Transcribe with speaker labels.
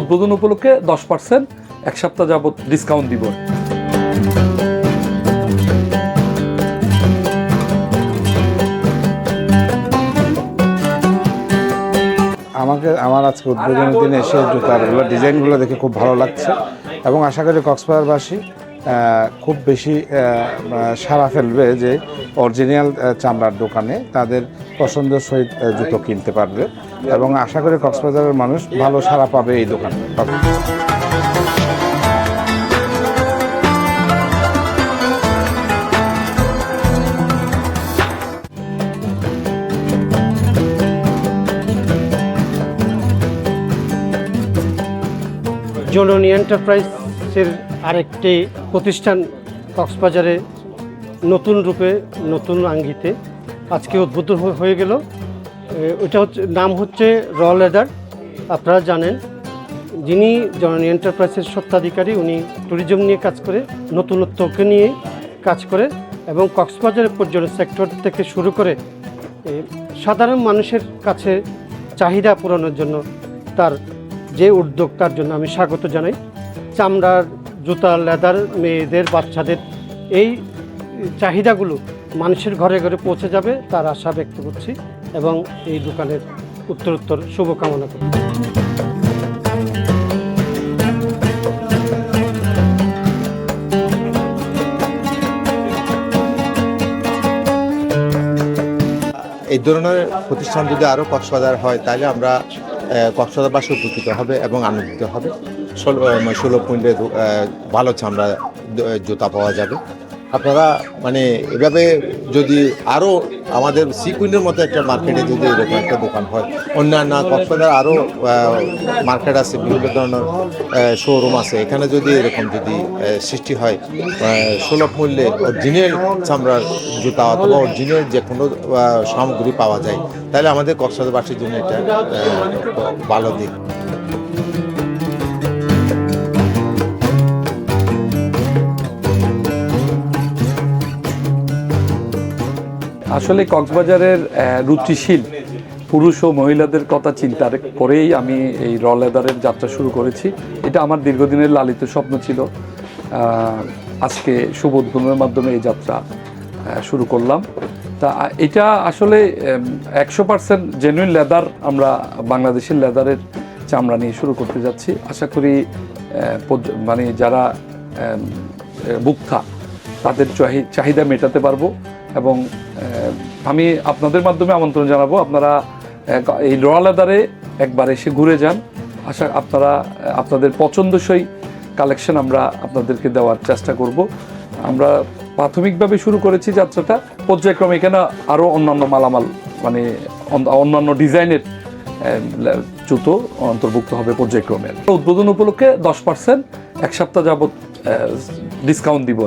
Speaker 1: উদ্বোধন উপলক্ষে 10% 1 সপ্তাহ যাবত ডিসকাউন্ট দিব।
Speaker 2: আমার আজকে উদ্বোধনের দিনে এসে জুতারগুলো ডিজাইনগুলো দেখে খুব ভালো লাগছে এবং আশা করি কক্সবাজারবাসী খুব বেশি সাড়া ফেলবে যে অরিজিনাল চামড়ার দোকানে তাদের পছন্দের সহিত জুতো কিনতে পারবে এবং আশা করি কক্সবাজারের মানুষ ভালো সাড়া পাবে এই দোকানে।
Speaker 3: জননী এন্টারপ্রাইজের আরেকটি প্রতিষ্ঠান কক্সবাজারে নতুন রূপে নতুন আঙ্গিতে আজকে উদ্বোধন হয়ে গেল। ওটা নাম হচ্ছে র লেদার। আপনারা জানেন যিনি জননী এন্টারপ্রাইজের স্বত্বাধিকারী, উনি ট্যুরিজম নিয়ে কাজ করে, নতুনত্বকে নিয়ে কাজ করে এবং কক্সবাজারের পর্যটন সেক্টর থেকে শুরু করে সাধারণ মানুষের কাছে চাহিদা পূরণের জন্য তার যে উদ্যোগ, তার জন্য আমি স্বাগত জানাই। চামড়ার জুতা, লেদার, মেয়েদের, বাচ্চাদের এই চাহিদাগুলো মানুষের ঘরে ঘরে পৌঁছে যাবে তার আশা ব্যক্ত করছি এবং এই দোকানের উত্তরোত্তর শুভকামনা করি।
Speaker 4: এই ধরনের প্রতিষ্ঠান যদি আরও কক্সবাজার হয় তাহলে আমরা কক্সবাজারবাসী উপকৃত হবে এবং আনন্দিত হবে। সুলভ মূল্যে ভালো চামড়া জুতা পাওয়া যাবে। আপনারা মানে এভাবে যদি আরও আমাদের সিকুইনের মতো একটা মার্কেটে যদি এরকম একটা দোকান হয়, অন্যান্য কক্সবাজার আরও মার্কেট আছে, বিভিন্ন ধরনের শোরুম আছে, এখানে যদি এরকম যদি সৃষ্টি হয় সুলভ মূল্যে অরিজিনাল চামড়ার জুতা অথবা অরিজিনাল যে কোনো সামগ্রী পাওয়া যায়, তাহলে আমাদের কক্সবাজারবাসীর জন্য এটা ভালো দিক।
Speaker 1: আসলে কক্সবাজারের রুচিশীল পুরুষ ও মহিলাদের কথা চিন্তা করেই আমি এই র লেদারের যাত্রা শুরু করেছি। এটা আমার দীর্ঘদিনের লালিত স্বপ্ন ছিল। আজকে শুভ উদ্বোধনের মাধ্যমে এই যাত্রা শুরু করলাম। তা এটা আসলে 100% জেনুইন লেদার, আমরা বাংলাদেশের লেদারের চামড়া নিয়ে শুরু করতে যাচ্ছি। আশা করি মানে যারা ভোক্তা তাদের চাহিদা মেটাতে পারবো এবং আমি আপনাদের মাধ্যমে আমন্ত্রণ জানাবো, আপনারা এই র লেদারে একবার এসে ঘুরে যান। আশা আপনাদের পছন্দসই কালেকশন আমরা আপনাদেরকে দেওয়ার চেষ্টা করব। আমরা প্রাথমিকভাবে শুরু করেছি যাত্রাটা, পর্যায়ক্রমে এখানে আরও অন্যান্য মালামাল মানে অন্যান্য ডিজাইনের জুতো অন্তর্ভুক্ত হবে পর্যায়ক্রমে। উদ্বোধন উপলক্ষে 10% 1 সপ্তাহ যাবত ডিসকাউন্ট দিব।